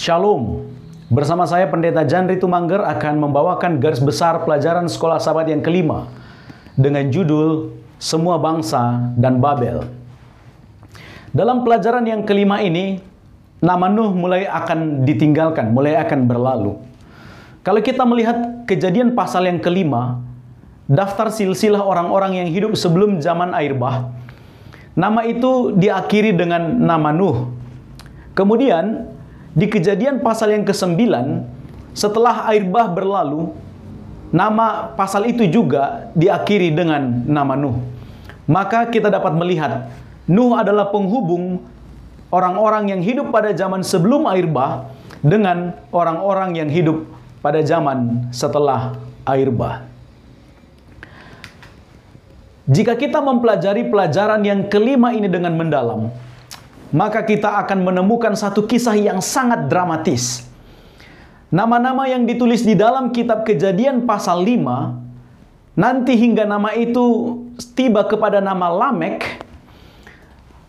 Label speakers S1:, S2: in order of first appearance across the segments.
S1: Shalom. Bersama saya Pendeta Janri Tumangger akan membawakan garis besar pelajaran Sekolah Sabat yang kelima dengan judul Semua Bangsa dan Babel. Dalam pelajaran yang kelima ini, nama Nuh mulai akan ditinggalkan, mulai akan berlalu. Kalau kita melihat Kejadian pasal yang kelima, daftar silsilah orang-orang yang hidup sebelum zaman air bah, nama itu diakhiri dengan nama Nuh. Kemudian di Kejadian pasal yang ke-9, setelah air bah berlalu, nama pasal itu juga diakhiri dengan nama Nuh. Maka kita dapat melihat Nuh adalah penghubung orang-orang yang hidup pada zaman sebelum air bah dengan orang-orang yang hidup pada zaman setelah air bah. Jika kita mempelajari pelajaran yang kelima ini dengan mendalam, maka kita akan menemukan satu kisah yang sangat dramatis. Nama-nama yang ditulis di dalam kitab Kejadian pasal 5, nanti hingga nama itu tiba kepada nama Lamek.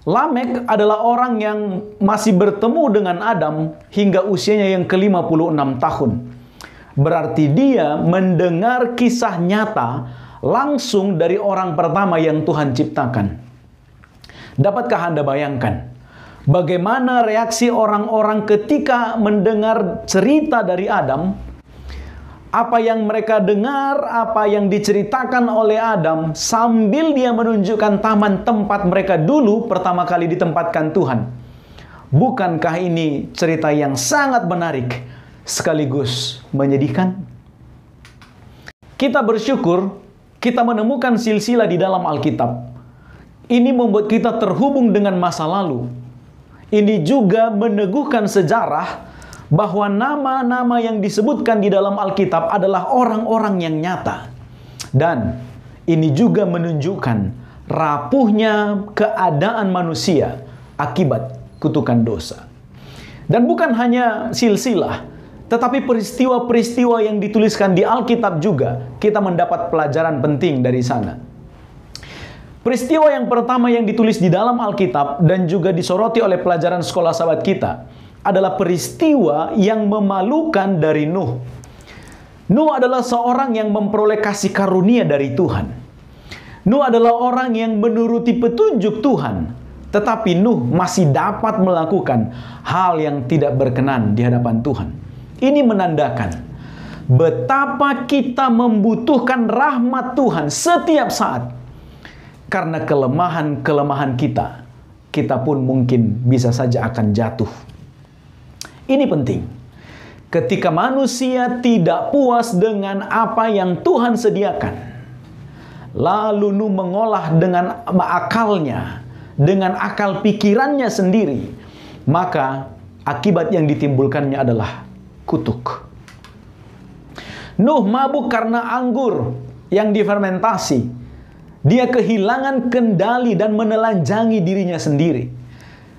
S1: Lamek adalah orang yang masih bertemu dengan Adam hingga usianya yang ke-56 tahun. Berarti dia mendengar kisah nyata langsung dari orang pertama yang Tuhan ciptakan. Dapatkah Anda bayangkan bagaimana reaksi orang-orang ketika mendengar cerita dari Adam? Apa yang mereka dengar, apa yang diceritakan oleh Adam sambil dia menunjukkan taman tempat mereka dulu pertama kali ditempatkan Tuhan. Bukankah ini cerita yang sangat menarik sekaligus menyedihkan? Kita bersyukur kita menemukan silsilah di dalam Alkitab. Ini membuat kita terhubung dengan masa lalu. Ini juga meneguhkan sejarah bahwa nama-nama yang disebutkan di dalam Alkitab adalah orang-orang yang nyata. Dan ini juga menunjukkan rapuhnya keadaan manusia akibat kutukan dosa. Dan bukan hanya silsilah, tetapi peristiwa-peristiwa yang dituliskan di Alkitab juga kita mendapat pelajaran penting dari sana. Peristiwa yang pertama yang ditulis di dalam Alkitab dan juga disoroti oleh pelajaran sekolah sahabat kita adalah peristiwa yang memalukan dari Nuh. Nuh adalah seorang yang memperoleh kasih karunia dari Tuhan. Nuh adalah orang yang menuruti petunjuk Tuhan, tetapi Nuh masih dapat melakukan hal yang tidak berkenan di hadapan Tuhan. Ini menandakan betapa kita membutuhkan rahmat Tuhan setiap saat. Karena kelemahan-kelemahan kita pun mungkin bisa saja akan jatuh. Ini penting. Ketika manusia tidak puas dengan apa yang Tuhan sediakan, lalu Nuh mengolah dengan akalnya, dengan akal pikirannya sendiri, maka akibat yang ditimbulkannya adalah kutuk. Nuh mabuk karena anggur yang difermentasi. Dia kehilangan kendali dan menelanjangi dirinya sendiri.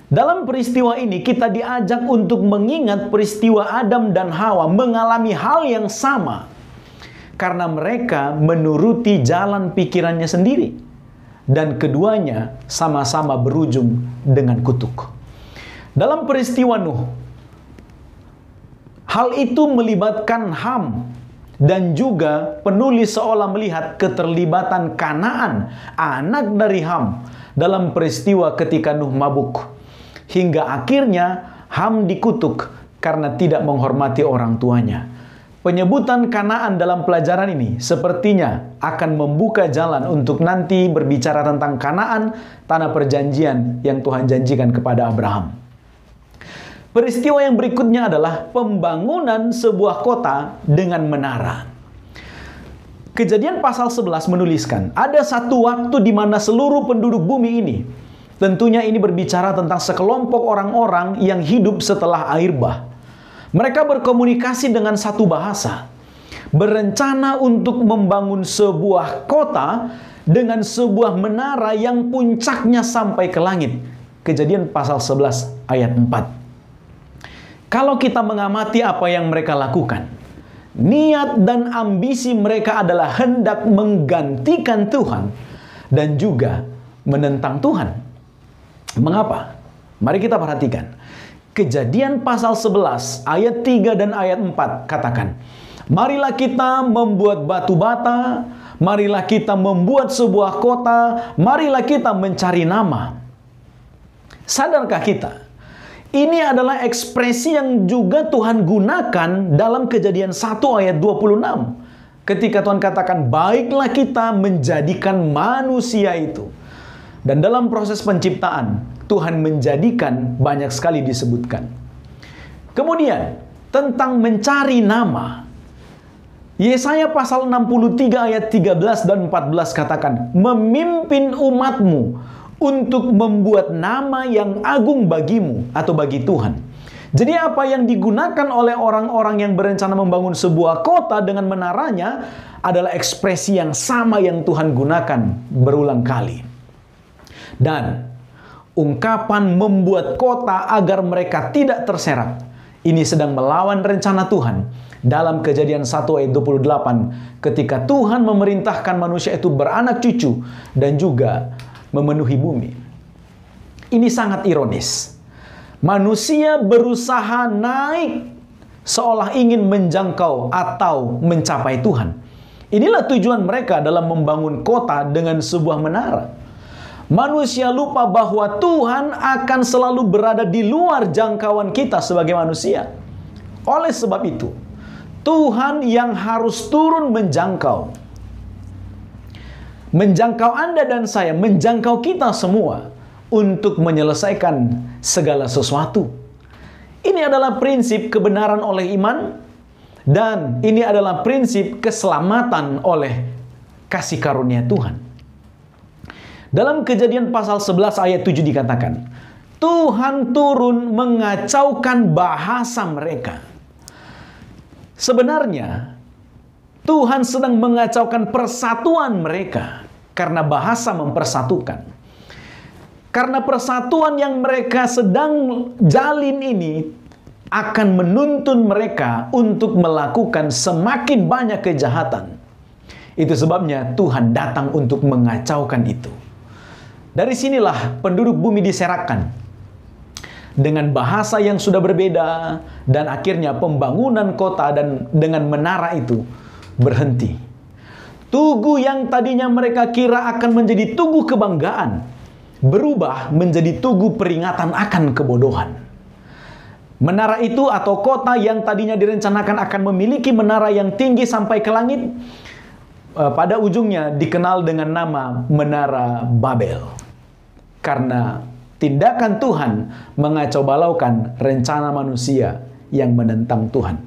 S1: Dalam peristiwa ini kita diajak untuk mengingat peristiwa Adam dan Hawa mengalami hal yang sama. Karena mereka menuruti jalan pikirannya sendiri. Dan keduanya sama-sama berujung dengan kutuk. Dalam peristiwa Nuh, hal itu melibatkan Ham. Dan juga penulis seolah melihat keterlibatan Kanaan, anak dari Ham, dalam peristiwa ketika Nuh mabuk. Hingga akhirnya Ham dikutuk karena tidak menghormati orang tuanya. Penyebutan Kanaan dalam pelajaran ini sepertinya akan membuka jalan untuk nanti berbicara tentang Kanaan, tanah perjanjian yang Tuhan janjikan kepada Abraham. Peristiwa yang berikutnya adalah pembangunan sebuah kota dengan menara. Kejadian pasal 11 menuliskan, ada satu waktu di mana seluruh penduduk bumi ini, tentunya ini berbicara tentang sekelompok orang-orang yang hidup setelah air bah. Mereka berkomunikasi dengan satu bahasa, berencana untuk membangun sebuah kota dengan sebuah menara yang puncaknya sampai ke langit. Kejadian pasal 11 ayat 4. Kalau kita mengamati apa yang mereka lakukan, niat dan ambisi mereka adalah hendak menggantikan Tuhan dan juga menentang Tuhan. Mengapa? Mari kita perhatikan. Kejadian pasal 11 ayat 3 dan ayat 4 katakan, marilah kita membuat batu bata, marilah kita membuat sebuah kota, marilah kita mencari nama. Sadarkah kita? Ini adalah ekspresi yang juga Tuhan gunakan dalam Kejadian 1 ayat 26. Ketika Tuhan katakan, baiklah kita menjadikan manusia itu. Dan dalam proses penciptaan, Tuhan menjadikan banyak sekali disebutkan. Kemudian, tentang mencari nama. Yesaya pasal 63 ayat 13 dan 14 katakan, memimpin umatmu untuk membuat nama yang agung bagimu atau bagi Tuhan. Jadi apa yang digunakan oleh orang-orang yang berencana membangun sebuah kota dengan menaranya adalah ekspresi yang sama yang Tuhan gunakan berulang kali. Dan ungkapan membuat kota agar mereka tidak terserak, ini sedang melawan rencana Tuhan. Dalam Kejadian 1 ayat 28, ketika Tuhan memerintahkan manusia itu beranak cucu dan juga memenuhi bumi. Ini sangat ironis. Manusia berusaha naik seolah ingin menjangkau atau mencapai Tuhan. Inilah tujuan mereka dalam membangun kota dengan sebuah menara. Manusia lupa bahwa Tuhan akan selalu berada di luar jangkauan kita sebagai manusia. Oleh sebab itu, Tuhan yang harus turun menjangkau. Menjangkau Anda dan saya, menjangkau kita semua untuk menyelesaikan segala sesuatu. Ini adalah prinsip kebenaran oleh iman dan ini adalah prinsip keselamatan oleh kasih karunia Tuhan. Dalam Kejadian pasal 11 ayat 7 dikatakan, Tuhan turun mengacaukan bahasa mereka. Sebenarnya, Tuhan sedang mengacaukan persatuan mereka karena bahasa mempersatukan. Karena persatuan yang mereka sedang jalin ini akan menuntun mereka untuk melakukan semakin banyak kejahatan. Itu sebabnya Tuhan datang untuk mengacaukan itu. Dari sinilah penduduk bumi diserakkan dengan bahasa yang sudah berbeda dan akhirnya pembangunan kota dan dengan menara itu berhenti. Tugu yang tadinya mereka kira akan menjadi tugu kebanggaan berubah menjadi tugu peringatan akan kebodohan. Menara itu atau kota yang tadinya direncanakan akan memiliki menara yang tinggi sampai ke langit, pada ujungnya dikenal dengan nama Menara Babel. Karena tindakan Tuhan mengacau balaukan rencana manusia yang menentang Tuhan.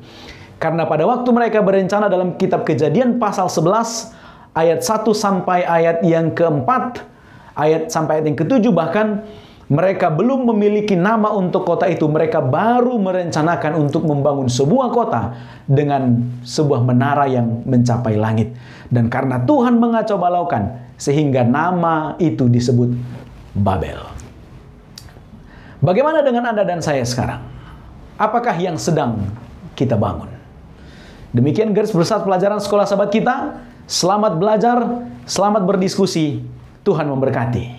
S1: Karena pada waktu mereka berencana dalam kitab Kejadian pasal 11 ayat 1 sampai ayat yang keempat, ayat sampai ayat yang ketujuh bahkan, mereka belum memiliki nama untuk kota itu. Mereka baru merencanakan untuk membangun sebuah kota dengan sebuah menara yang mencapai langit. Dan karena Tuhan mengacau balaukan, sehingga nama itu disebut Babel. Bagaimana dengan Anda dan saya sekarang? Apakah yang sedang kita bangun? Demikian garis besar pelajaran sekolah sahabat kita. Selamat belajar, selamat berdiskusi. Tuhan memberkati.